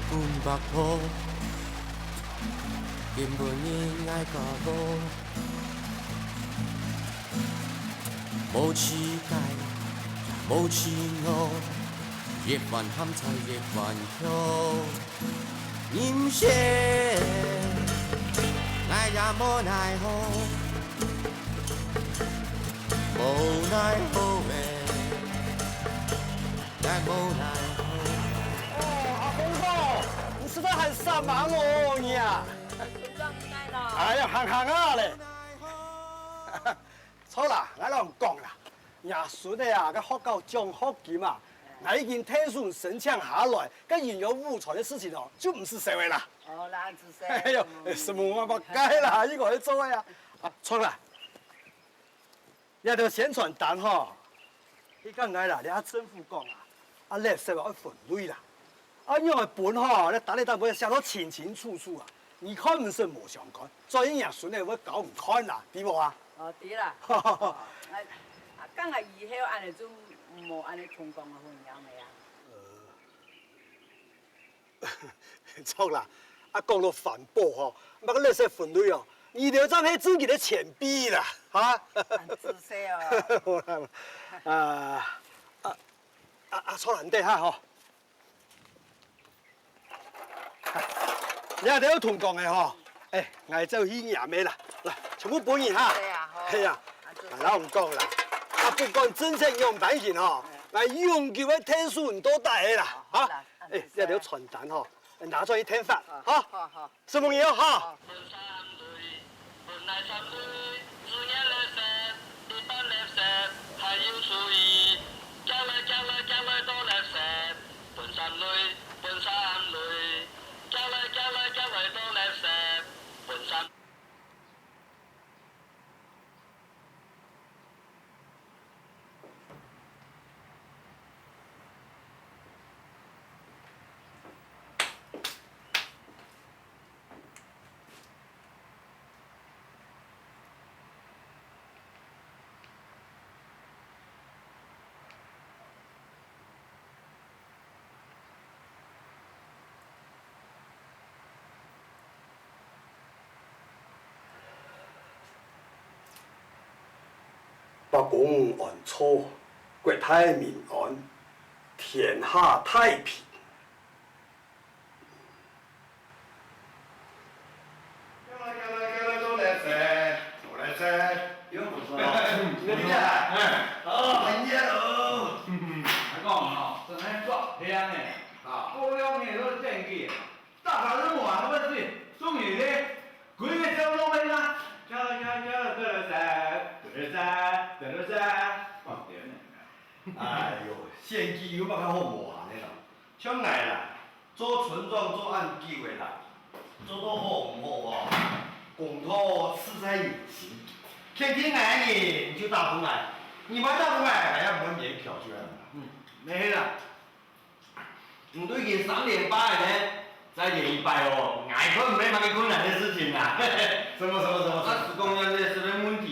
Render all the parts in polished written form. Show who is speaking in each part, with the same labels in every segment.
Speaker 1: 半百箍，根本应爱甲无，无乞丐，无乞我，越饭咸菜越饭口，人生爱也无奈何，无奈何的，爱无奈何。
Speaker 2: 阿公公，你是在喊啥忙哦你啊？
Speaker 3: 村长你来了。
Speaker 2: 哎呀，行啊嘞！错啦，我拢讲啦，爷孙的啊，个学校奖学金啊，我已经退顺神枪下来，个人有误传的事情哦，就唔是社会啦。
Speaker 3: 哦，那是谁？
Speaker 2: 哎呦，什么我冇解啦，呢個去做呀。啊，錯啦，你條宣傳單吼，你講挨啦，你阿政府講啊，啊垃圾要分類啦。 啊，因為本吼，你打你單本寫得清清楚楚啊，你看唔是無相干，所以人孫呢我搞唔看啦，對無啊？
Speaker 3: 哦，對啦。講下以後安尼就冇安尼通講嘅分樣未啊？
Speaker 2: 錯啦，啊講到環保吼，乜個垃圾分類哦，二條真係自己的錢幣啦，嚇。
Speaker 3: 自細哦。
Speaker 2: 錯啦，唔得嚇嗬。 你係都同講嘅嗬，誒，我就去廿尾啦，嗱，全部本人嚇，係啊，嗱，我唔講啦，啊，不講真正用版型嗬，我永久嘅天數唔多大嘅啦，嚇，誒，你條傳單嗬，拿咗去聽法，嚇，什麼嘢嚇？ 北港安初，國泰民安，天下太平。
Speaker 4: 叫來做垃圾，做垃圾，有冇錯？你啊，好，聽嘢咯。阿講哦，真係作聽嘅，啊，過兩年都正嘅，大家都話乜事？中意咧，佢嘅就攞嚟啦。叫做垃圾，哦對呢。哎呦，選舉有乜較好無閒嘅啦？像我啦，做村莊做按機會啦，做到好唔好哦？公托實在有錢，天天挨你就打不挨，你買打不挨還要買免票券啦。沒啦，唔對佢3.8呢，再點100哦，挨佢唔係乜困難的事情啦。什麼？啊，是講要這個問題，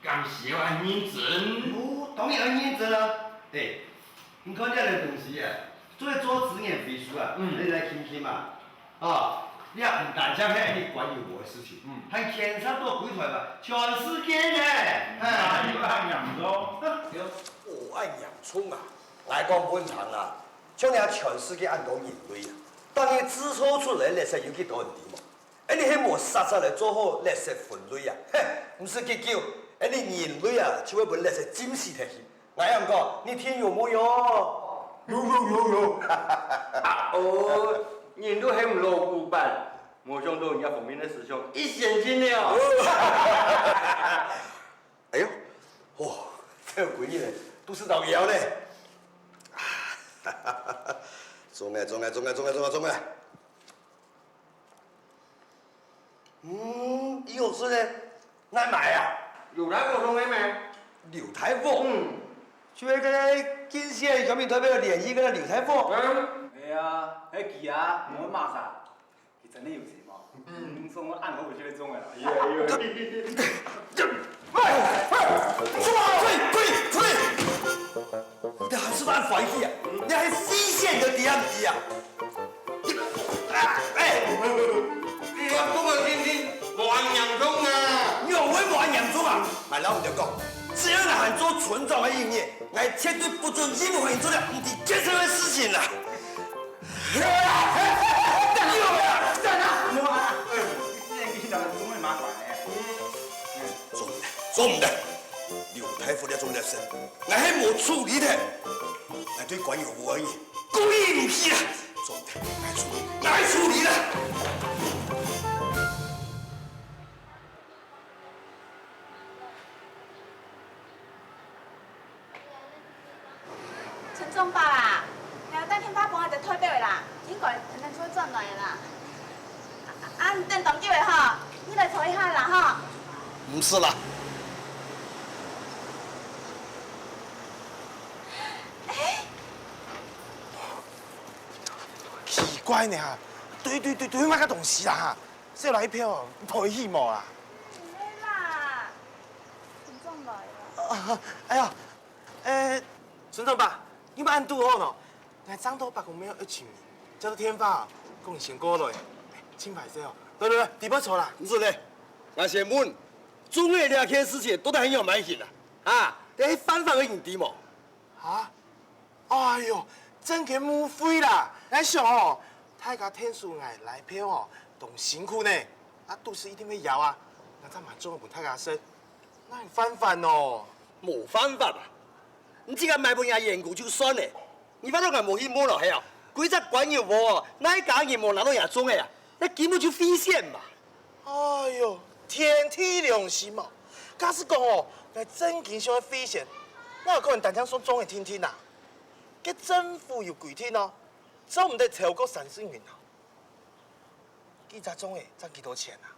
Speaker 4: 感謝我認真。哦，當然要認真啦。對，你看這樣的東西啊，做職業秘書啊，你來聽聽嘛，啊。你也唔但將係啲關於我嘅事情，係牽涉到幾台嘛，全世界嘅。哎，你按洋葱，
Speaker 5: 我按洋葱啊！我講本場啊，將你全世界按到人類啊，當你指出出嚟垃圾有幾多問題嘛？你係冇實質嚟做好垃圾分類啊，唔是結構，你人類啊就會把垃圾佔死睇去。我咁講，你聽有冇有？有。
Speaker 6: 哦。人都係唔落古板，冇想到人家方面的師兄一線進了。
Speaker 5: 哎呦，哇，這個鬼呢，都是老妖呢。中了。有事呢？哪買啊？
Speaker 6: 有來我送你咩？
Speaker 5: 劉太鳳。就係個建設上面特別聯繫個劉太鳳。
Speaker 7: 係啊，喺佢啊，我馬上，佢真係有錢嘛？送我按我回去中嘅啦。
Speaker 5: 出嚟！你還是蠻反氣啊！你還西線嘅點子啊！俺老唔着讲，只要俺做村长的营业，俺绝对不准任何人做了唔地接受的事情啦。
Speaker 7: 等啊！你话，你其实总会麻烦的。
Speaker 5: 做唔得，刘太傅了做了事，俺还没处理的，俺对官有无而言，故意唔批啦，做唔得，俺处理了。
Speaker 8: 陈总爸啦，然后等天爸帮我就退表的啦，应该能出转来的啦。你等当机会哈，你来坐一下啦哈。
Speaker 5: 唔是啦。
Speaker 9: 奇怪呢哈，对乜个东西啦哈，小来票哦，陪戏无啦。
Speaker 8: 没啦，陈总来了。
Speaker 9: 哎呀，村长爸，你们按拄好喏，来漳州白公庙一请，叫做天发，讲你先过来，请排队哦。对，你不错啦。
Speaker 5: 唔是嘞，俺先问，中卫两件事情都得很有蛮行啦，啊，你反反个用地冇？
Speaker 9: 啊？哎呦，真给误会啦！俺想哦，大家天数挨来票哦，动辛苦呢，啊，都是一定会摇啊。那咱买中个本大家生，那你翻翻哦。
Speaker 5: 冇方法啊！你这个买本也研究就算了，你反正俺冇去摸落去啊，规则管业务哦，那一家业务拿到也中的呀，那根本就飞线嘛。
Speaker 9: 哎呦，天地良心嘛！假使讲哦，来真经上的飞线，哪有可能单枪说中的天天啊？佮政府有规定哦，总唔得超过30元哦。几只中的赚几多钱啊？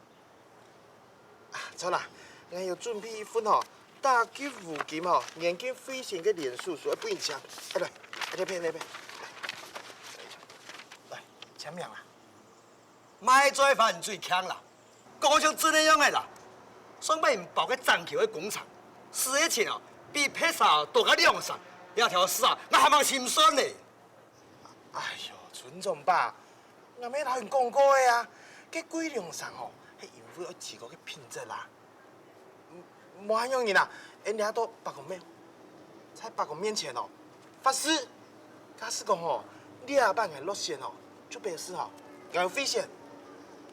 Speaker 9: 啊，错啦，俺有准备一份哦，大吉五金哦，眼镜飞线嘅连数数不一枪，哎对，那边，来，签名啦。
Speaker 5: 买做饭最强啦，高像这样的啦，上班包个章桥的工厂，事业钱哦，比披萨多个2三，两条丝啊，那还蛮心酸呢。
Speaker 9: 哎呦，村长爸，我咩头人讲过的啊？佮贵良上吼，迄因为要自个嘅品质啦。无罕容易啦，人家到白公庙，在白公面前哦，发誓，假使讲吼，你下班嘅落线哦，就表示吼，有危险；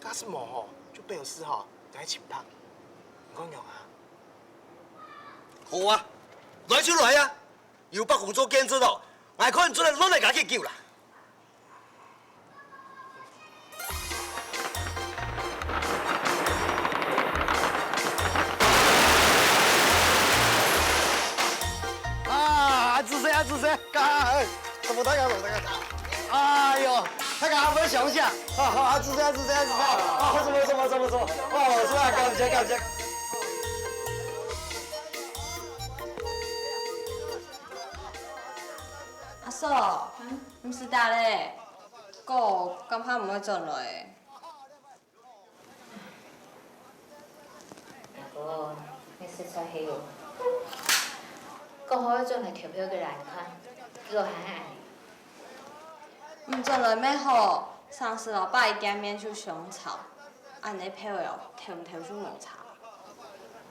Speaker 9: 假使无吼，就表示吼，有轻拍，唔讲用啊。
Speaker 5: 好啊，来就来啊！有北公做见证咯，我可能做来攞嚟家去救啦。子噻，干，怎么大家？哎呦，大家分享一下，好，子噻，啊，什么，哦，是吧？感谢。
Speaker 10: 阿嫂，唔是打咧，哥今下唔会转来。
Speaker 11: 阿哥，你实在系哦。讲好要转来投票嘅人看，结果还安尼。
Speaker 10: 唔转来咩好？上次老爸伊见面就凶吵，安尼票哦，投唔投就无差。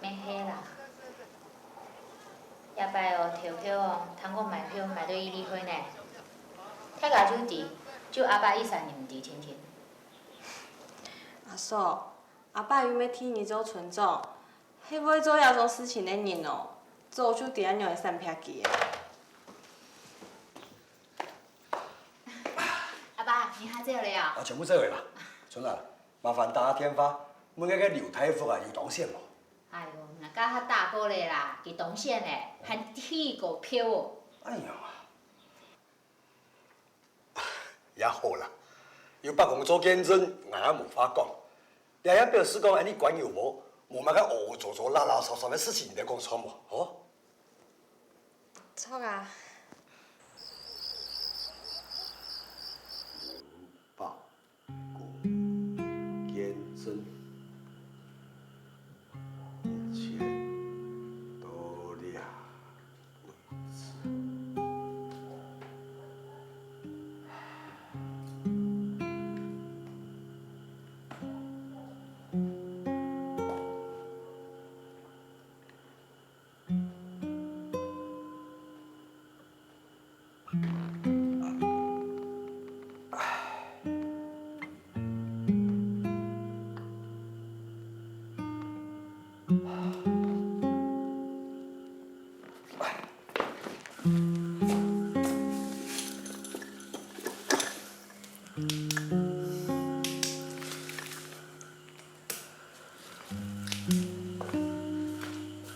Speaker 11: 免迄啦，下摆哦投票哦，通过买票买到伊离开呢。太家就伫，就阿爸一三年唔伫天天。
Speaker 10: 阿嫂，阿爸又要替你做村长，迄尾做遐种事情的人哦。做就伫安样的三撇机的。
Speaker 11: 阿爸，你还这了呀？
Speaker 5: 啊，全部这位啦。孙儿，麻烦打天发，问那个刘太傅啊有动线无？
Speaker 11: 哎呦，那家较大个嘞啦，伫东县嘞，还剃个票哦。
Speaker 5: 哎呀，也好啦，有北公做见证，我也无法讲。也表示讲，你管有无？无乜个做拉嘈嘅事情，你讲错冇？哦？
Speaker 10: 错啊！
Speaker 5: 北公见证，一切都了如此。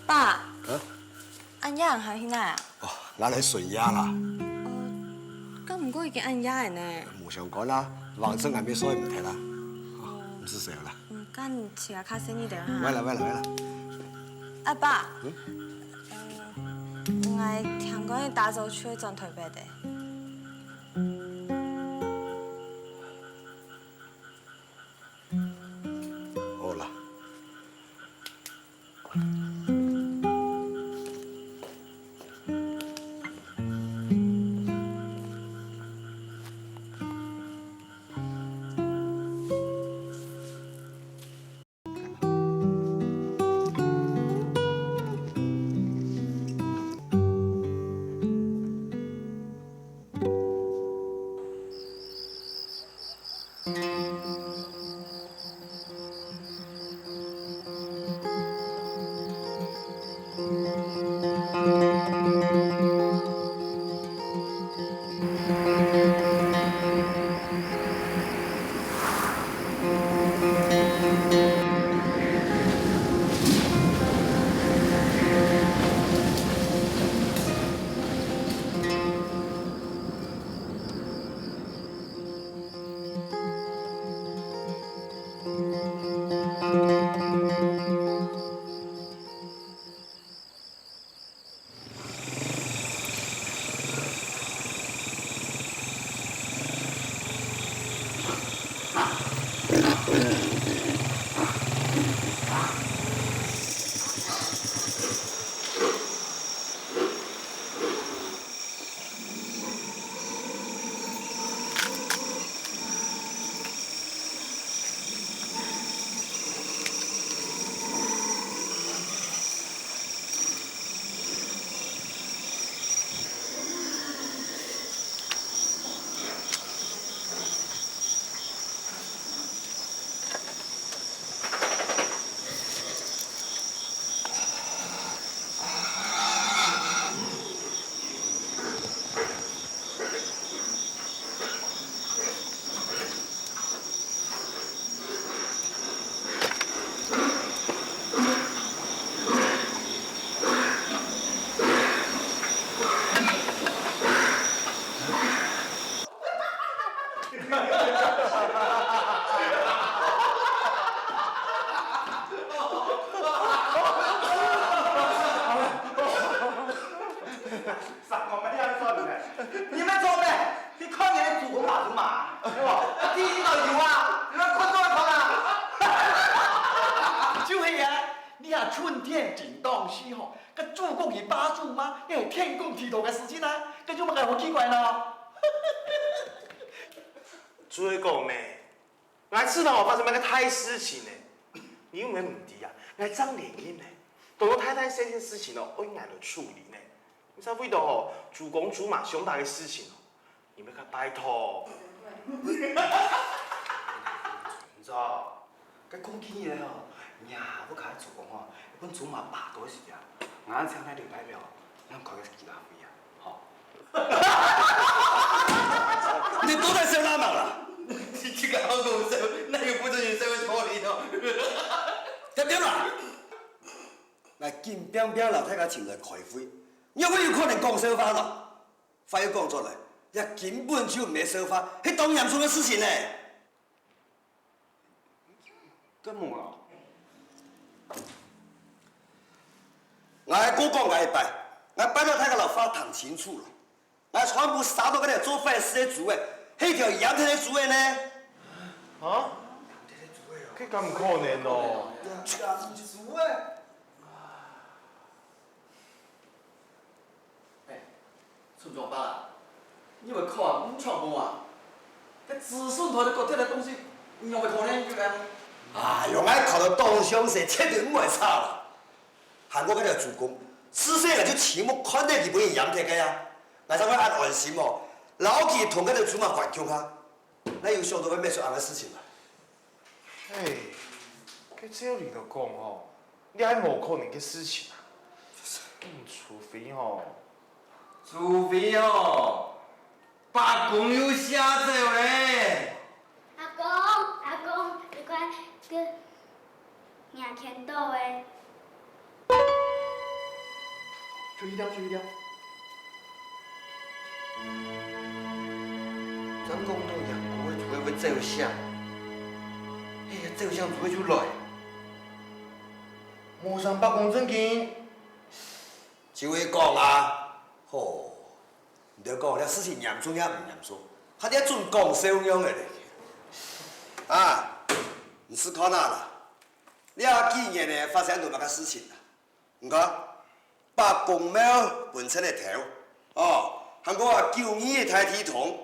Speaker 10: 爸。按压人还去哪啊？
Speaker 5: 哦，咱来顺压啦。
Speaker 10: 咁唔过已经按压的呢。
Speaker 5: 无相干啦，网上还没锁唔睇啦。唔是谁啦？
Speaker 10: 咁骑下卡生意的哈。
Speaker 5: 喂啦喂啦喂啦。
Speaker 10: 阿爸。我听讲你大洲区转台北的。
Speaker 5: 好啦。
Speaker 9: 你们做咩？你看你的主公打住嘛，是吧？第一个有啊，你们看多看啊。就系啊，你啊春天捡东西吼，跟主公去巴住吗？那是天公地道的事情啊，跟做乜嘅好奇怪呢？
Speaker 12: 主会讲咩？我知道我发生那个太事情呢，因为唔知啊，我张连英呢，等我太太这件事情哦，我应该就处理呢。你才为到吼主公主马胸大的事情哦，你们可拜托。
Speaker 2: 你知道？佮讲起来哦，娘要甲主公吼，阮祖妈爸多时啊，我请来另代表，咱搞个其他会啊，好。
Speaker 5: 你都在生拉忙了？
Speaker 6: 你这个好搞笑，那又不准你社会处理哦。
Speaker 5: 点点啦！来金冰冰老太太请来开会，有没有可能讲说法咯？话要讲出来，也根本就没说法，迄当严肃的事情呢。
Speaker 2: 根本啊！
Speaker 5: 我哥讲我拜，我拜到太个老法谈清楚了，我全部杀到嗰条做坏事的主诶，迄条杨太的主诶呢？
Speaker 12: 啊？佢咁唔可能咯？
Speaker 2: 杨主诶！哎，村长爸，你会看唔错无啊？这子孙头的各体的东西，你有没可能就来？
Speaker 5: 哎呦，我看到当相势，彻底唔会差啦。韩国嗰条主公，自细个就全部看得起本杨太个呀，我才会安安心哦。老去同嗰条主嘛反共下，那有想到要咩做安嘅事情嘛？
Speaker 12: 嘿，佢照你就讲吼，你还无可能嘅事情啊。除非吼，
Speaker 6: 除非哦，把公有写走嘞。
Speaker 13: 个硬牵倒的。
Speaker 12: 注意点，注意点。
Speaker 5: 咱讲到杨过的厝要照相，哎呀，照相做就来，
Speaker 12: 无上北宫正经。
Speaker 5: 就会讲啊，吼，唔着讲了，事情严重也唔严重，他哋准讲小样的咧。啊，你思考哪啦？你啊，几年呢发生多么个事情啦？唔讲，北宫庙本身的头，哦，还个啊9年的太体堂，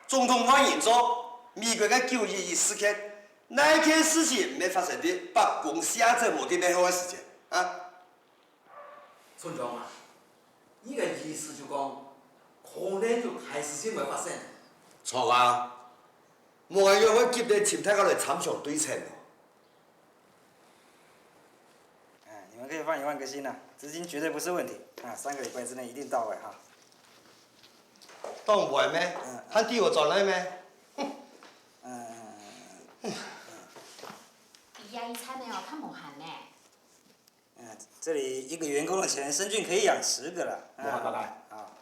Speaker 5: 总统换人做，美国的9.11事件，那一件事情没发生的，北宫下这无啲咩好的事情。啊，
Speaker 1: 村长啊，你个意思就讲，可能就开始性会发生。
Speaker 5: 错啊！莫系要我急你前太个来参详对称。
Speaker 7: 哎，你们可以放1万个心了，资金绝对不是问题啊，3个礼拜之内一定到位哈。
Speaker 5: 当唔会咩？喊地我转来咩？
Speaker 11: 比亚一餐的哦，他猛喊呢。
Speaker 7: 这里1个员工的钱，生菌可以养10个了。
Speaker 2: 来，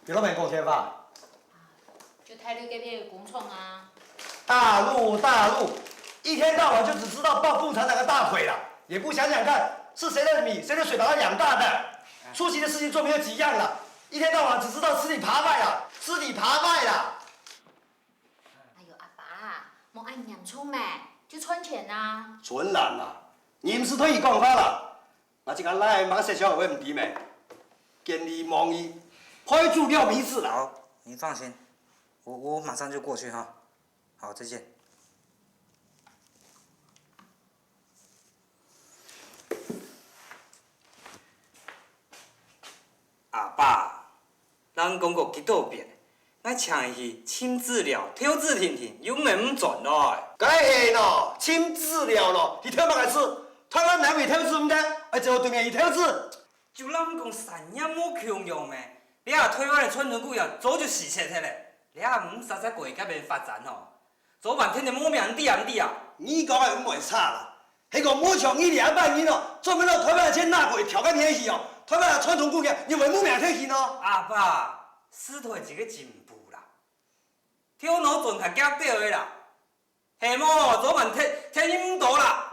Speaker 2: 给老板贡献吧。
Speaker 11: 就台绿这边有工厂啊。
Speaker 5: 大陆，一天到晚就只知道抱共产党的大腿了，也不想想看是谁的米谁的水把它养大的，出息的事情做没有几样了，一天到晚只知道吃里扒外了，吃里扒外了。
Speaker 11: 哎呦，阿爸，莫爱养葱咩，就存钱呐。
Speaker 5: 存然啦，你们是退役讲法啦。我这个来马学校有问题没？见你望伊，开除掉名字了。
Speaker 7: 好，你放心，我马上就过去哈。好，再见。阿爸，咱讲过几多遍，我请伊去亲治疗，挑治听听，有没唔准咯？
Speaker 5: 该系咯，亲治疗咯，你挑乜个治？台湾南北挑治唔得，而且我对面一挑治。
Speaker 7: 就咱讲产业冇强用咩？你啊台湾的村屯股啊，早就死切切咧。你啊唔实国家边发展吼，早晚天天摸命地啊！
Speaker 5: 你讲的唔会差啦，迄个冇像你2万年咯，专门让台湾的钱拿过去挑干天去哦，台湾的传统股票你会冇命退去咯？
Speaker 7: 阿爸，势头是一个进步啦，挑脑准较夹对的啦，下么早晚天阴多啦。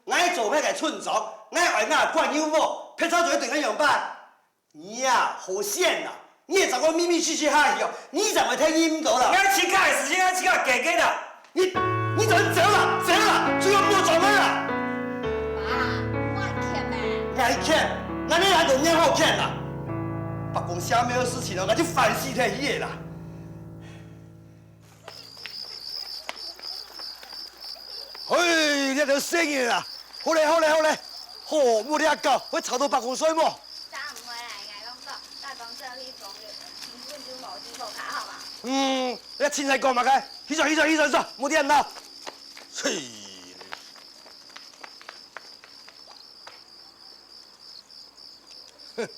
Speaker 5: 我做咩个村长，我爱我管有无，撇草就一定要用办。你呀，好险啦！你也找我秘密去下去哦，你怎么太阴毒了？
Speaker 7: 我乞丐的事情，我乞丐给给的。
Speaker 5: 你怎么走了？最后莫走了。
Speaker 11: 爸，我欠咩？
Speaker 5: 爱欠，那你还就念好欠啦。北宫下面的事情哦，我就反思他一啦。嘿，你就声音啦！好嘞，冇你阿狗，我吵到北宫水么？
Speaker 8: 早唔回来，我讲说，大公这里总日，根本就无几口卡好嘛。
Speaker 5: 你凊彩讲嘛该，起坐，冇啲人闹。嘿，哼，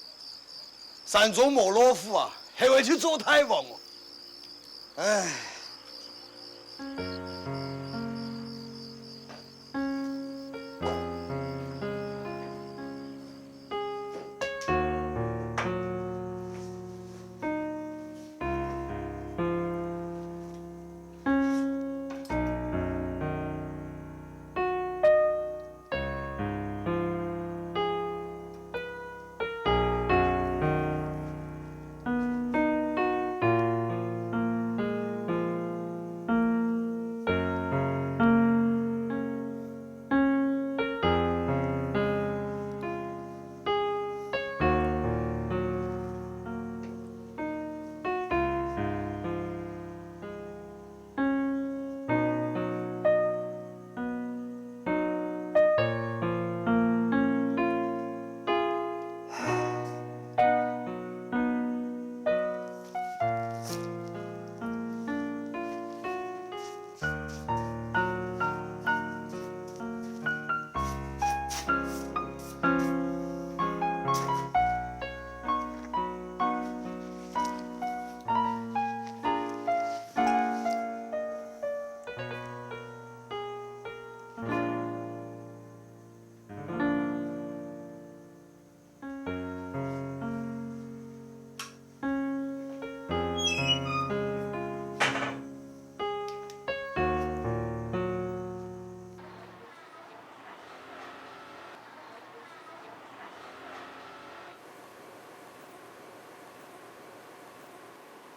Speaker 5: 山中无老虎啊，还会去做太王哦。唉。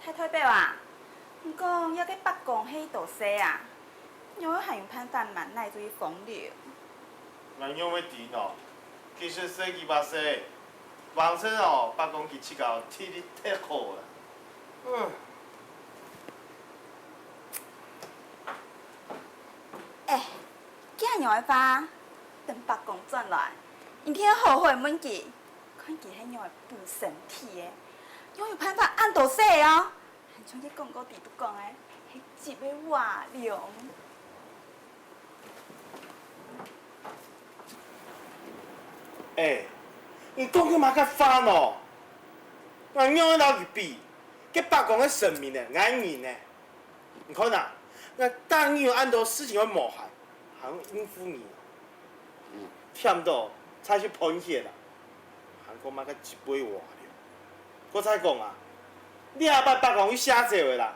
Speaker 8: 太退表啊！不过要去北宫迄道西啊，因为还用判断蛮耐注意风流。
Speaker 12: 咱用要甜哦，其实洗几把洗，望说哦，北宫去七到替你忒好啦。
Speaker 8: 今日样的花，等北宫转来，因天后悔问记，看见迄样的不身体的，因为判断按道西哦，像你讲过地都讲的，迄一个瓦凉。
Speaker 12: 你讲起嘛较烦哦，俺娘的老去比，跟北宫的神明呢，俺人呢，你看呐，那答应按照事情会冒害，还用应付你，忝到才去喷血啦，还讲嘛个一杯话了，我才讲啊，你下摆北宫去写这个啦，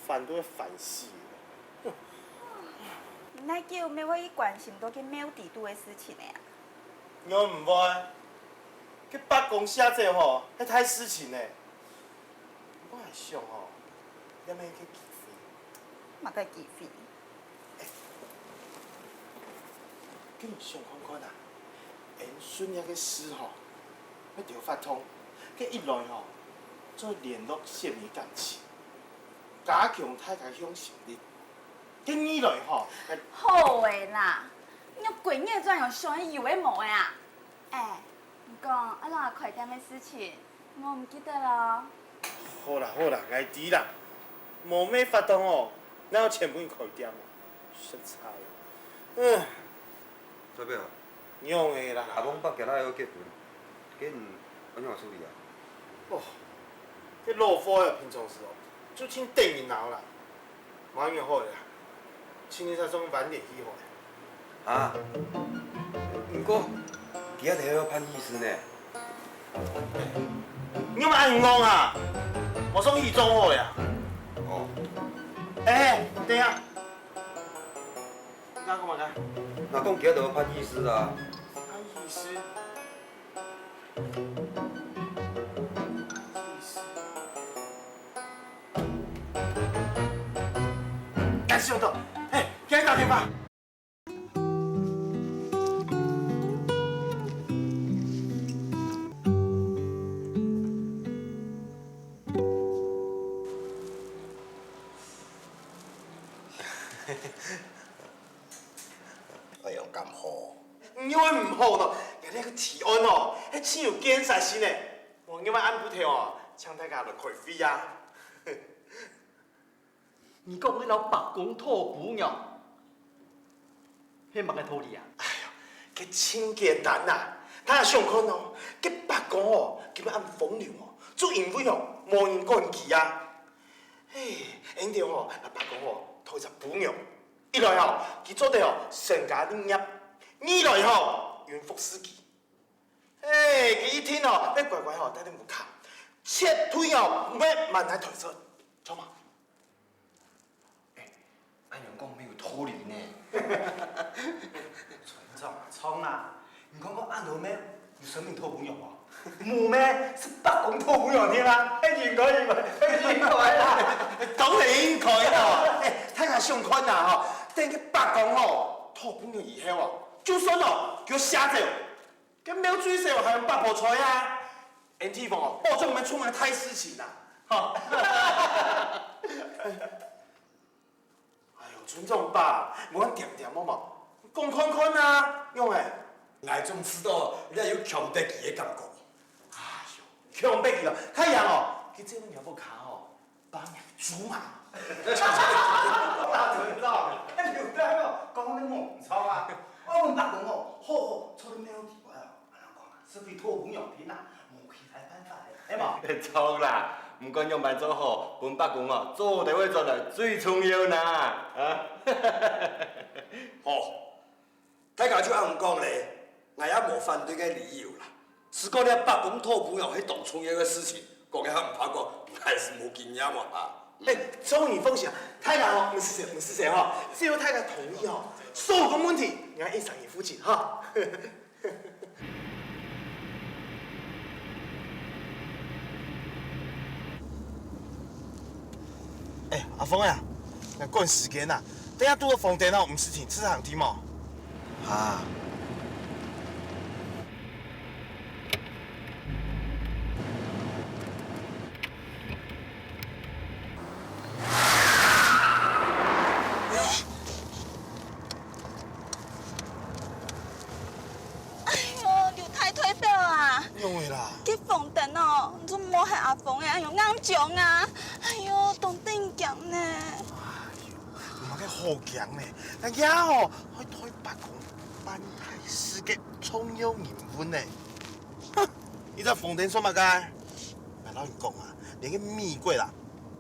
Speaker 12: 烦都要烦死了。
Speaker 8: 那叫咩我去关心到去庙地都的事情的啊？
Speaker 12: 我唔会，去北宫写这个吼，迄太事情嘞。我还想吼，要么去记费。
Speaker 8: 嘛个记费？
Speaker 12: 叫你想看看啊，延顺遐个诗吼，要着发通，佮一来吼，做联络县民感情，加强大家向心力。佮二来吼，
Speaker 8: 好诶啦，你闺女怎样想伊有诶无诶啊？不过啊那快点的事情，我唔记得咯。
Speaker 12: 好啦好啦，爱知啦，无咩发动哦，哪有钱本开店哦，实在。
Speaker 14: 做咩啊？
Speaker 12: 用的啦。
Speaker 14: 阿公北行来要结婚，结婚安怎处理啊？
Speaker 12: 哦，这落花呀，平常时哦，就请电影闹啦，蛮样好的啦，请你才算晚点起好。
Speaker 14: 啊？不过，底下还要判医师呢。
Speaker 12: 你有冇按讲啊？我送医中好呀。
Speaker 14: 哦。
Speaker 12: 等一下。你干嘛干？
Speaker 14: 那讲今日就要判医师啊。
Speaker 12: 判医师。赶紧到，给他打电话。
Speaker 5: 哎呦，咁好！
Speaker 12: 因为唔好咯，人哋个提案哦，迄真有建设性嘞。我因为按不条哦，请大家来开会啊。
Speaker 2: 你讲迄老白公吐哺尿，迄嘛个道理啊？
Speaker 12: 哎呦，佮真简单呐！大家想看哦，佮白公哦，叫要按风流哦，做因为哦，无人管记啊。因着哦，那白公哦，吐一只哺尿，一来哦，佢做得哦，成家立业；二来哦，元福司机。佢一天哦，要乖乖哦，等你唔卡，切腿哦，唔要慢来腿出，错吗？
Speaker 6: 按阳讲没有脱离呢。
Speaker 2: 村长冲啊！你看看按头咩有生命吐哺尿啊？冇咩是白公吐哺尿添啊？应该啦，
Speaker 12: 当然应该啦。大家想看呐吼，等佢白公吼吐哺尿以后哦，就算哦叫写者，佢没有追求还用八婆菜啊。NT 房哦，保证我们出门太事情啦，哈。村长爸，我点点好嘛，讲看看啊，用诶。
Speaker 5: 我总知道你有强得意的感觉。
Speaker 12: 哎呦，强迫伊咯，太阳哦，佢这样有冇卡哦，帮人煮嘛。
Speaker 2: 大村长，刘大哦，讲你梦操啊！我问白公哦，好好，做你没有地位啊，安怎讲啊？是非吐哺尿片啊，无其他办法的，系嘛？
Speaker 6: 错啦，唔管样办做好，本北公哦，做地位做来最重要呐，啊！
Speaker 5: 哦，大家就按讲咧，我也无反对嘅理由啦。只讲你北公吐哺尿迄当创业嘅事情，讲嘅还唔怕讲，还是无经验嘛啊。
Speaker 12: 周你奉行，太阳哦，唔是谁哈，只有太阳同意哦，所有嘅问题，你看一场一付钱哈。
Speaker 9: 阿峰呀，那赶时间呐，等下拄到风电哦，唔是挺吃场题嘛？啊。
Speaker 8: 用的啦！去房电哦，总摸害阿峰的，哎呦硬强啊！哎呦，当顶强呢！
Speaker 9: 唔係嘅好強呢，人家哦去台北講辦台世嘅重要人物呢。哼，你知房電說乜嘅？咪老人講啊，連個美國啦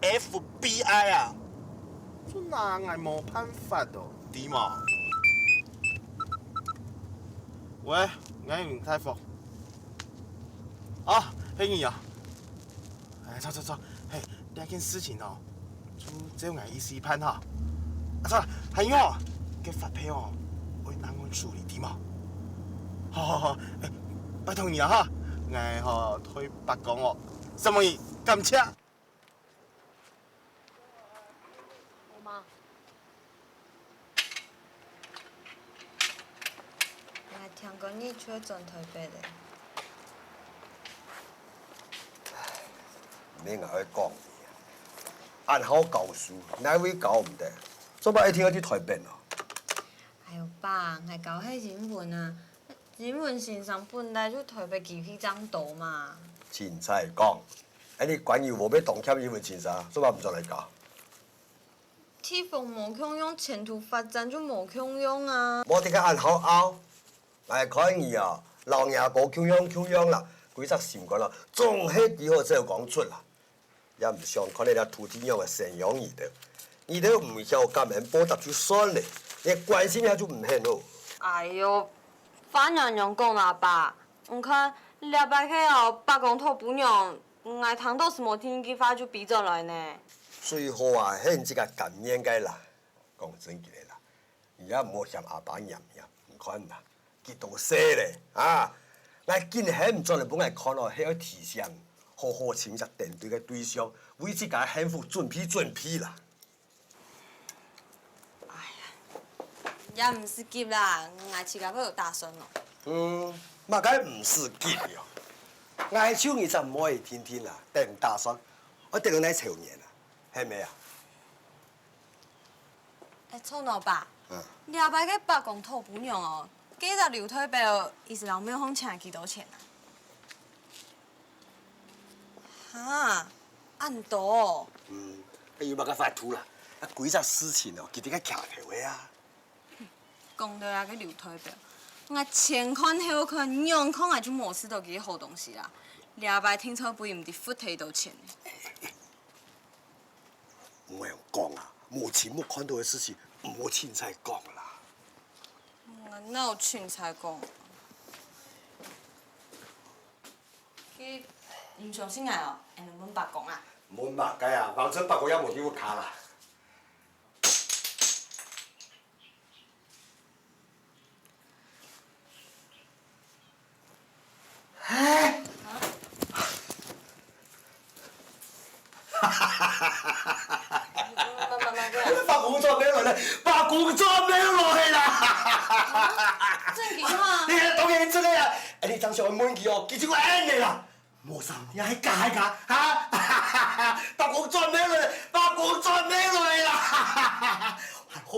Speaker 9: FBI 啊，都拿我冇辦法哦，點嘛？喂，我唔太服。啊，黑你啊！哎，走，嘿，那件事情哦，从这样一时判哈。啊，错，还有哦，给发票哦，我拿我处理的嘛。好，哎，拜托你了哈，我哈推白讲哦，什么意？感谢。
Speaker 10: 我妈，我听讲你出去转台北嘞。
Speaker 5: 免硬去讲，按好教书，哪位教唔得？做乜一天去台北啊？
Speaker 10: 哎呦爸，我教迄英文啊，英文线上本来就台北机器长多嘛。
Speaker 5: 凊彩讲，你管于无要动欠英文钱啥，做乜唔做来教？
Speaker 10: 体风无强用，前途发展就无强用啊。
Speaker 5: 我哋个按好拗，来看伊啊，老爷无强用啦，规则心肝啦，总係幾好真講出啦。也唔想看你哋土地樣嘅善養兒哋，兒哋唔曉感恩報答就算咧，你關心下就唔顯好。
Speaker 10: 哎呦，反人用講啦爸，唔看禮拜去後白公頭不用，我堂到什麼天氣發就比咗來呢？
Speaker 5: 最好啊，顯這個感恩嘅啦，講真嘅啦，而家唔好嫌阿爸嚴呀，唔看啦，佢都細咧啊！我今日喺唔做嚟本嚟看咯，係要提醒。好好請入定對嘅對象，為自己幸福準備啦。
Speaker 10: 哎呀，也唔是急啦，我自己要有打算咯。
Speaker 5: 嘛梗唔是急哟，嗌手你就唔可以天天啦，定打算，我定到你潮年啦，係咪啊？
Speaker 10: 錯老爸，禮拜嘅白公頭不用哦，幾日留退表，意思老妹好請幾多錢啊？哈，按多。
Speaker 5: 要乜嘅發圖啦？啊，幾隻事情哦，佢哋嘅橋頭嘅啊。
Speaker 10: 講到那個留退表，我前看後看，樣看我就冇試到幾好東西啦。禮拜聽說不唔得付太多錢。
Speaker 5: 我有講啊，目前冇看到嘅事情，唔好凊彩講啦。
Speaker 10: 我哪有凊彩講？佢。唔相信我哦，你問白講啊？
Speaker 5: 唔問白雞啊，反正白講也冇叫我卡啦。唉！把工作孭落嚟，把工作孭落嚟啦！
Speaker 10: 真嘅嘛？
Speaker 5: 你當然真嘅啊！你當時我問佢哦，佢就按你啦。冇心，你係假嚇！把工作孭落嚟，把工作孭落嚟啦！還好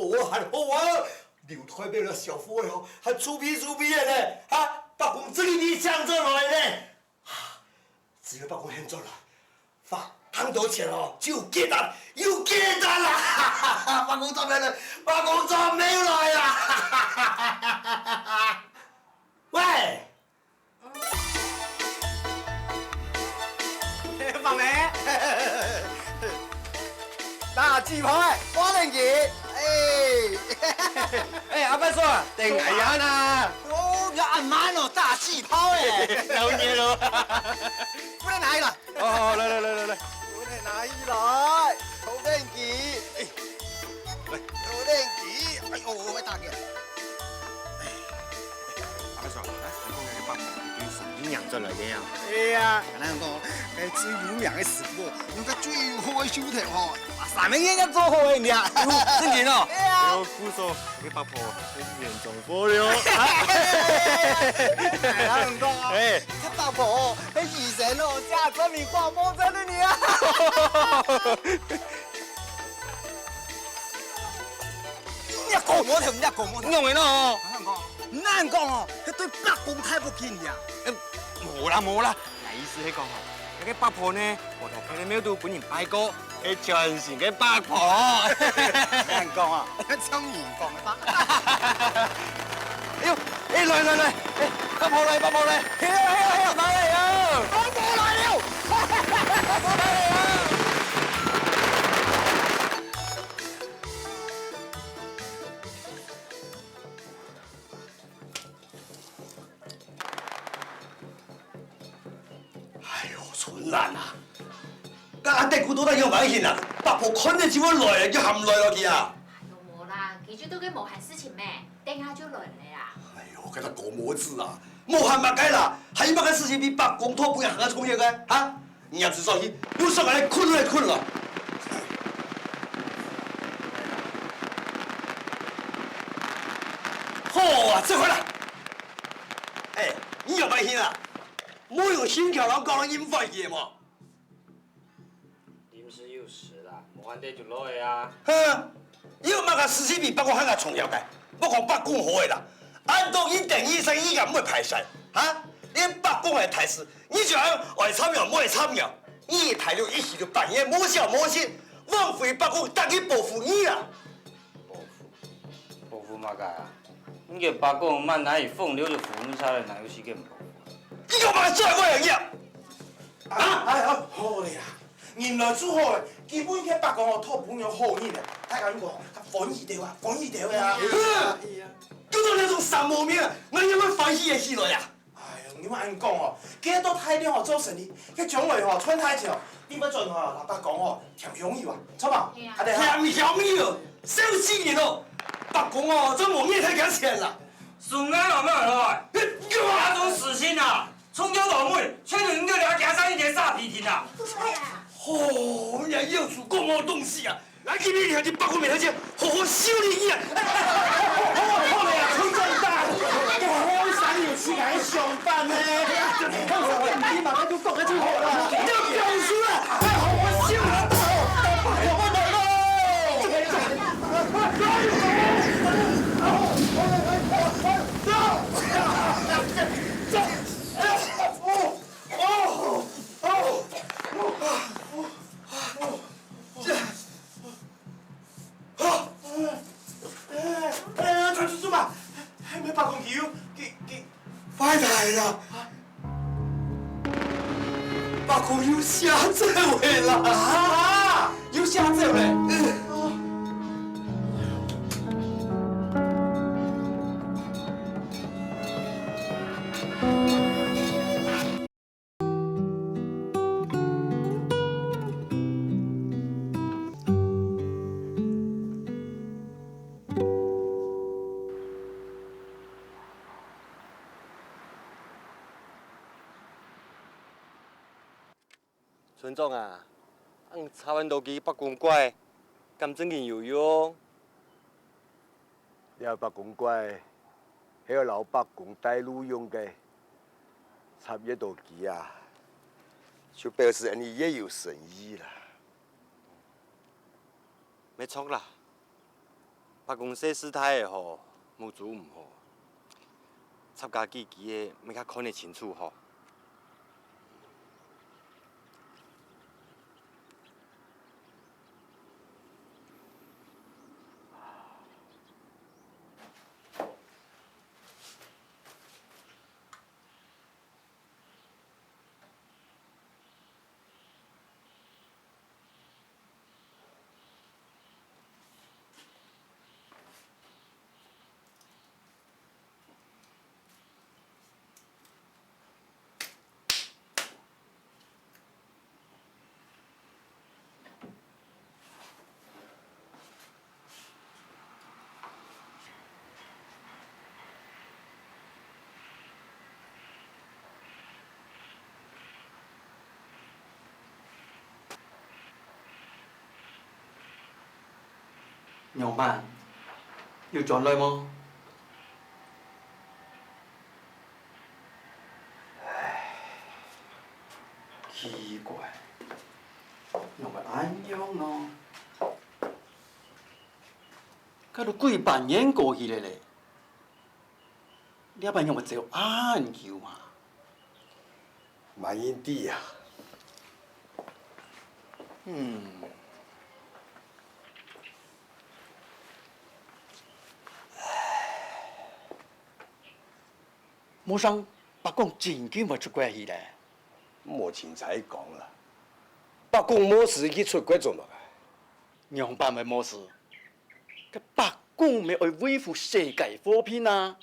Speaker 5: 啊！留台北嘅小伙哦，還粗皮嘅呢嚇！把工這裡搶咗來呢，只要把工獻咗來，發貪到錢哦，就記得啦！把工作孭來，把工作孭來啦！喂！
Speaker 2: 放你，大雞排，花玲姐，
Speaker 6: 哎，阿伯叔，定係呀呐？
Speaker 2: 哦，要按慢哦，大雞排哎，
Speaker 6: 有嘢咯，
Speaker 2: 過來拿一來，
Speaker 6: 哦，來，
Speaker 2: 過來拿一來，好玲姐，嚟，好玲姐，哎呦，我大嘅，
Speaker 6: 阿伯叔，你講嘅北方對神經人出嚟嘅呀？
Speaker 2: 哎呀，咁樣講，最有名嘅師傅，用個最好嘅手頭吼，把
Speaker 9: 三个人家做好的呀。
Speaker 6: 真紧哦。
Speaker 9: 哎呀。
Speaker 6: 我姑说，你八婆严重火了。
Speaker 9: 哪能讲啊？
Speaker 6: 哎，
Speaker 9: 他八婆，那医生哦，假证明广播真的你啊。你讲我听，你讲我听。
Speaker 6: 弄的喏。
Speaker 9: 哪能讲哦？迄对北公太不敬呀。
Speaker 6: 无啦无啦，那意思是讲吼，那个八婆呢，我头开的庙都本人拜过，是全是个八婆。
Speaker 9: 哪能讲啊？聪明讲的吧。
Speaker 6: 哎呦，哎来，哎八婆来，八婆来，来了，来了，
Speaker 9: 八婆来了，八婆来了。
Speaker 5: 困难啊！甲阿弟骨头都要买现啊，八婆肯定就要来，叫含来落去啊！
Speaker 11: 哎呦，无啦，其实都跟无闲事情咩，等下就乱了啦。
Speaker 5: 哎呦，给他搞么子啊？无闲嘛该啦，还有乜个事情比八公拖不要行个重要个？啊？你也是说去，有上来困来困了。好啊，这回来。哎，你要买现啊？莫用心跳人讲人引发去嘛。
Speaker 7: 临时有事啦，无反对就落去啊。
Speaker 5: 哼，有乜个事情比八公还个重要个？我讲八公好个啦，按照一等医生依然唔会排山，啊？连八公的台词，你就按爱参与，莫参与，你台了一时就扮演莫笑莫心，枉费八公当去报复你啦。
Speaker 7: 报复嘛个啊？你个八公慢哪有风流就负你差了，哪有时间报复？
Speaker 5: 你干嘛拽我样样？
Speaker 12: 啊！哎呀，好嘞啦！原來做好嘅，基本嘅八個我托本有好嘢嘅，大家講，歡喜掉啊，歡喜掉呀！
Speaker 5: 叫做那種三毛面，我有乜歡喜嘅事來呀？
Speaker 12: 哎呀，你話咁講哦，幾多太靚學做生意，佢將來哦穿太長，點不盡哦，老伯講哦，甜香油啊，錯嘛？
Speaker 5: 甜香油，少幾年咯，八公哦，這毛面太價錢啦。
Speaker 7: 顺眼老妹儿来，那种事情啊，冲叫老妹，全是你个俩加上一点傻皮听啊！
Speaker 5: 哦，人家要出公我东西啊，来给你两句八公面头前，好好修理你啊！
Speaker 12: 好嘞呀，吹真大，我想有錢係上班呢，你慢慢都講得最好啦，要講書啦，好好修理到，我來咯！做嘛？係咪八公橋？
Speaker 5: 快來啦！八公又下這位了
Speaker 12: 啊！又下這位。
Speaker 6: 村长啊，查完到去北公怪，咁正经有用。
Speaker 14: 了北公怪，迄个老北公带路用的，插一道机啊，就表示你也有诚意啦。
Speaker 6: 没错啦，北公说事态的吼，冇做唔好，插家己的，咪较看得清楚吼。
Speaker 2: 娘班要转来吗？奇怪，娘班安样咯？噶都几百年过去了嘞，你阿班娘咪只安叫嘛？
Speaker 14: 满印地呀，
Speaker 2: 冇想白讲真久咪出关系咧。
Speaker 14: 莫凊彩讲啦。北宫冇事去出国做乜？
Speaker 2: 娘班咪冇事，个白宫咪为维护世界和平啊！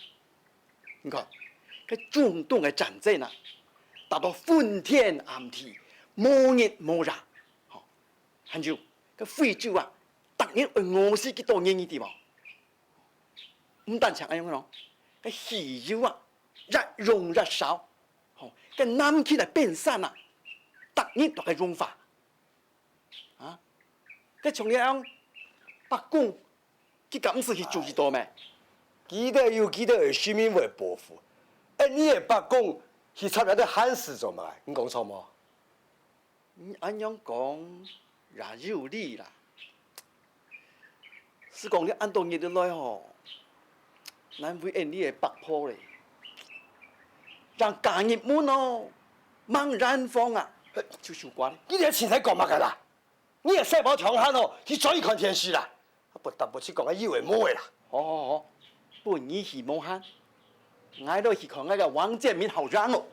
Speaker 2: 你看，个中东嘅战争啊，达到昏天暗地，无日无夜，吼，还有个非洲啊，逐年会饿死几多人嘅地方。唔单像安样咯，个汽油啊，日用日烧，吼，个南气来变散啊，逐年都个融化。啊！佮从了白宫，佢敢是去注意到咩？
Speaker 14: 记得有记得有市民会报复，你的北宫去参加啲汉事做乜？你讲错冇？
Speaker 2: 你安样讲也有理啦。是讲你按到日的来吼，咱会按你的北坡咧，让家业们哦，忙染坊啊，就受惯。
Speaker 14: 你哋前仔讲乜噶啦？你嘅细胞强悍哦，去追看天书啦，不得不去讲个以为冇嘅啦。
Speaker 2: 好，本意是无限，我都去看那个王建民好人哦。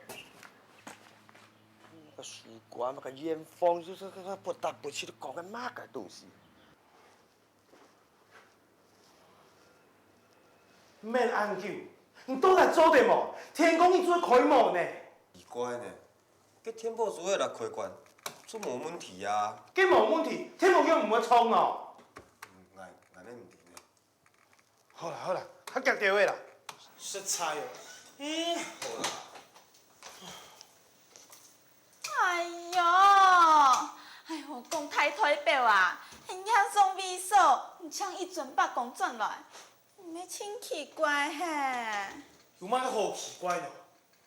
Speaker 14: 个书馆个烟方，就是个不得不去讲个乜个东西？
Speaker 12: 免安久，你都来做点么？天公你做开幕呢？
Speaker 6: 奇怪呢，佮天保所有来开关，这冇问题啊。
Speaker 12: 佮冇问题，天公又唔会冲哦。
Speaker 6: 俺咧唔掂呢。
Speaker 12: 好啦，较夹掉的啦。食菜哦。
Speaker 6: 好啦。
Speaker 8: 哎呦，讲太推表啊！现遐送味素，唔像以前北公转来，唔要真奇怪嘿。
Speaker 12: 有乜个好奇怪咯？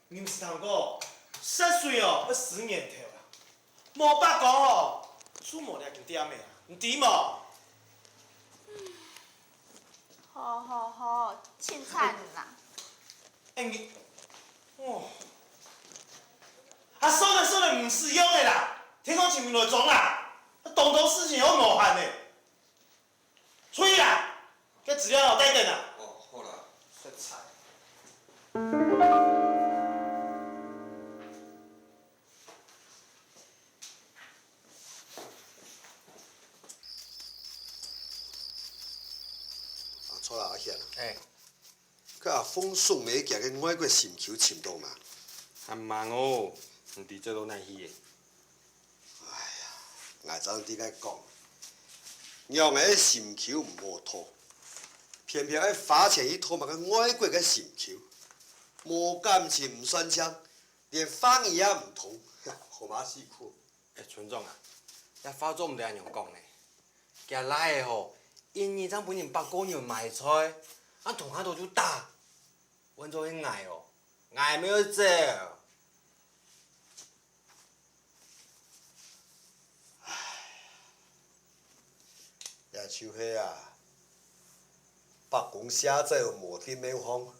Speaker 12: 你唔是通讲10岁哦要10年头啦，无白讲哦，出门了就点的啊，唔对么？
Speaker 8: 好，凊彩啦。
Speaker 12: 你，哦，说的唔实用的啦，天公前面来装啦，动头事情好麻烦的，出去啦，这资料带等啦。
Speaker 6: 哦，好啦。
Speaker 12: 食菜。
Speaker 14: 错啦，阿贤。
Speaker 6: 哎。
Speaker 14: 佮阿风送美行去外国深丘深洞嘛？
Speaker 6: 还忙哦，唔伫这都难去的。
Speaker 14: 我昨点解讲，让个深丘唔好拖，偏偏爱花钱去拖埋个外国个深丘，无感情唔算枪，连方言也唔通，好马死苦。
Speaker 6: 村长啊，也发作唔得安样讲呢。今来的吼，因为咱本人北姑娘卖菜，俺同下头就打，阮做去爱哦，爱没有走。
Speaker 14: 也像迄啊，北宫写作无顶免风，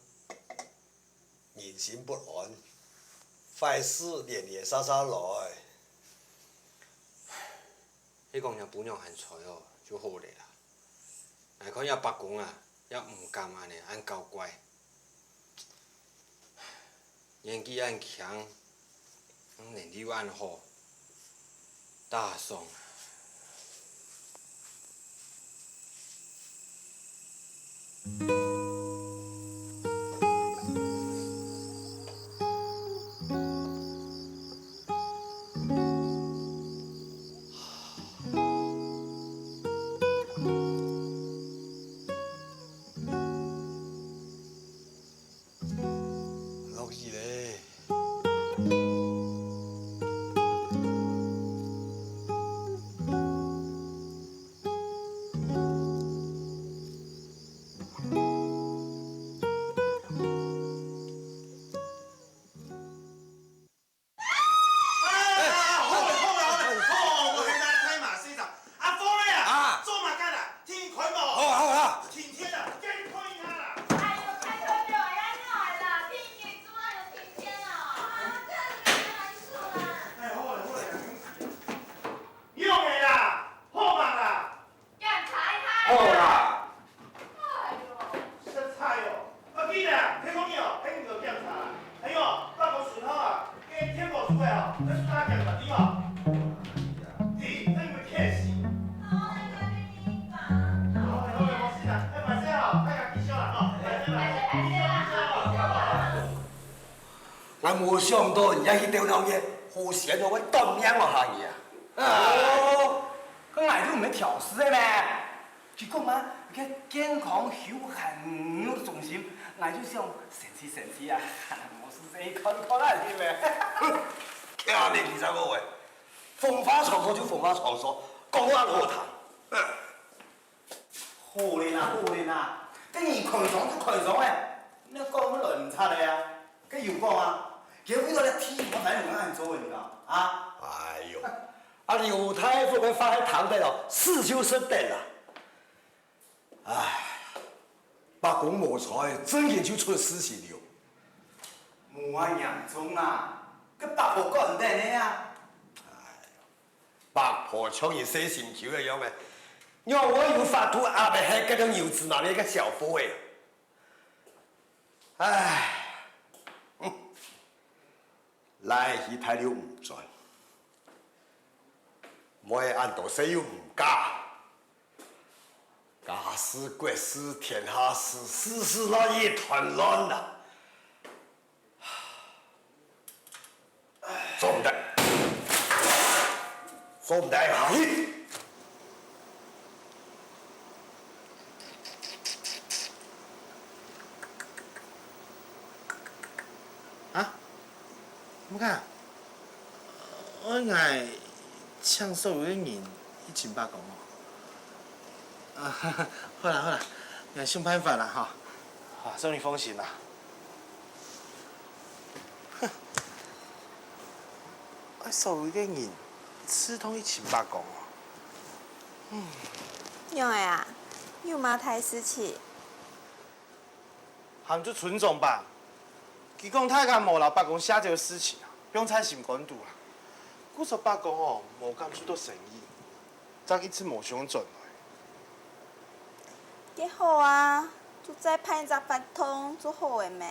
Speaker 14: 人心不安，坏事连连杀杀来。
Speaker 6: 你讲人本娘含菜哦，就好咧啦。来看遐北宫啊，也唔甘安尼按交乖，演技按强，能力按好，大爽。
Speaker 14: 落雨咧。
Speaker 5: 我无想到人家迄条老爷好闲哦，我断命落下去啊！
Speaker 12: 哦，佮俺就唔係調試嘅咩？佢講嘛，佢健康休閒育中心，俺就想神奇啊！我是誰看來去咩？
Speaker 5: 聽你25歲，風花傳說就風花傳說，講話好談。
Speaker 12: 好嘞呐，跟你群眾就群眾誒，你講乜亂柒嚟啊？跟又講啊，結果到你天我睇唔啱做人㗎啊！
Speaker 5: 哎呦，啊劉太夫佢放喺堂底咯，是就是得啦。唉，白公無才，真嘅就出事情了。
Speaker 12: 冇咁嚴重啊，個白婆講唔得你啊！
Speaker 5: 白婆搶人死心球嘅樣嘅，讓我有法度壓咪係嗰種幼稚男嘅一個小貨嘅。唉，來去睇了唔準，每按到死又唔假，家事國事天下事，事事那一團亂呐。做唔得，做唔得下去。
Speaker 12: 啊？乜噶？我係搶所有嘅人1800講哦。啊，好啦，我想辦法啦哈。啊，祝你放心啦。我所有嘅人刺痛1800講哦。
Speaker 10: 因為啊，有冇太事情？
Speaker 12: 含住村長吧。佢講太監無老伯公寫這個事情啊，不用猜心管度啊。嗰時伯公哦，冇咁出到生意，爭一次冇想盡來。
Speaker 10: 幾好啊，就再派一隻法通就好嘅咩？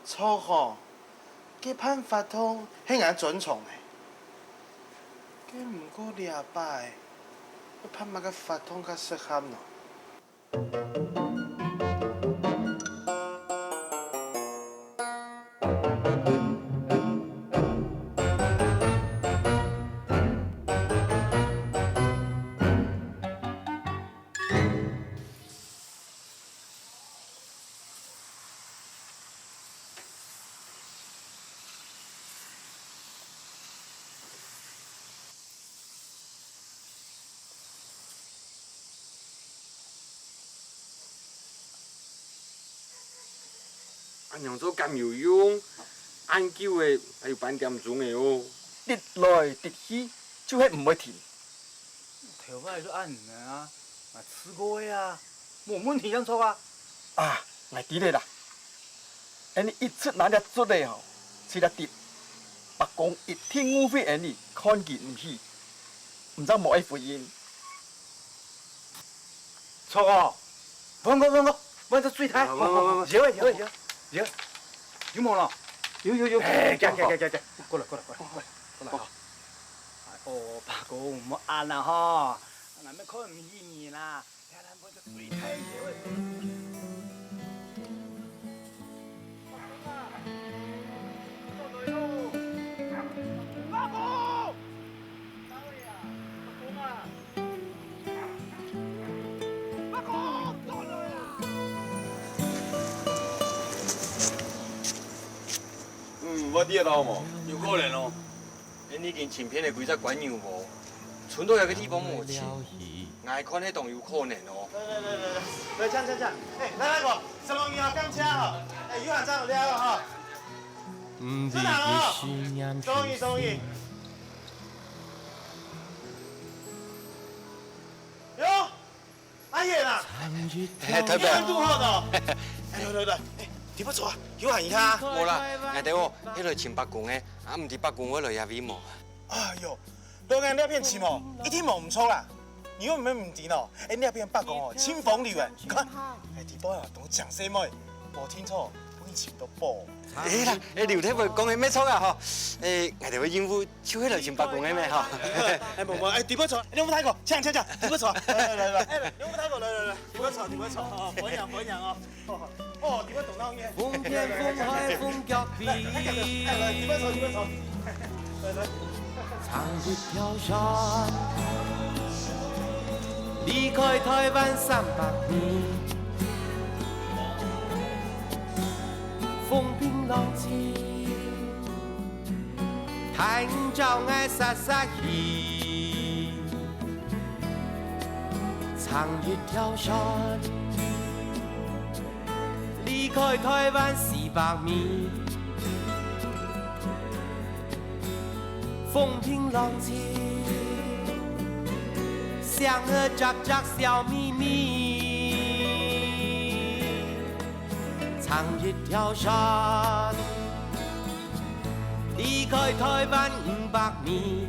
Speaker 12: 錯吼，佢判法通係俺尊重嘅，佢唔過2擺，佢判乜個法通較適合喏。
Speaker 6: 按樣做咁有用，按久嘅還有半點鐘嘅哦。
Speaker 2: 跌來跌去就係唔會停。
Speaker 15: 頭髮就按啊，吃過呀，冇問題樣錯啊。
Speaker 2: 啊，我知你啦。你一出那隻出嚟吼，是隻跌，白公一天烏飛你看見唔起，唔知冇愛回應。
Speaker 15: 錯哦，放過，揾隻水睇。有，有冇咯？有。哎，過來。哦，白公唔好按啦嗬，嗱咩看唔起你啦，睇下揾隻水睇嘢。
Speaker 6: 我知道冇，有可能哦。你已經前片嘅幾隻滾油無，村都有個地方冇錢，眼看呢棟有可能哦。
Speaker 12: 來，這樣，哎，來個什麼魚鋼車哈，哎，有人爭了哈。真難哦，終於。喲，阿爺啦，
Speaker 6: 特別。
Speaker 12: 都好的。來，點不錯啊？有閒一下。
Speaker 6: 冇啦，我哋哦，迄個前白宮嘅，啊唔係白宮嗰類也微冇。
Speaker 12: 哎呦，老人那片錢哦，一天冇唔錯啦。如果唔係唔掂哦，哎那邊白宮哦，清風流誒，你看，哎啲波啊，同我講些咩？冇聽錯，幫你錢都報。
Speaker 6: 哎啦，劉太婆講嘅咩錯啊？嗬，我哋會應付超迄個前白宮嘅咩？嗬。
Speaker 12: 哎冇，哎啲不錯，你有冇睇過？請，啲不錯，來，你有冇睇過？來，啲不錯。
Speaker 9: 错，点位错，本人哦。哦，点位动脑嘅。
Speaker 1: 风天风海风脚皮，
Speaker 9: 点位错。
Speaker 1: 长一条山，离开台湾300米，风平浪静，太阳照爱洒洒去，长一条山，离开台湾400米。风平浪静，相和喳喳笑眯眯，长一条山，离开台湾500米。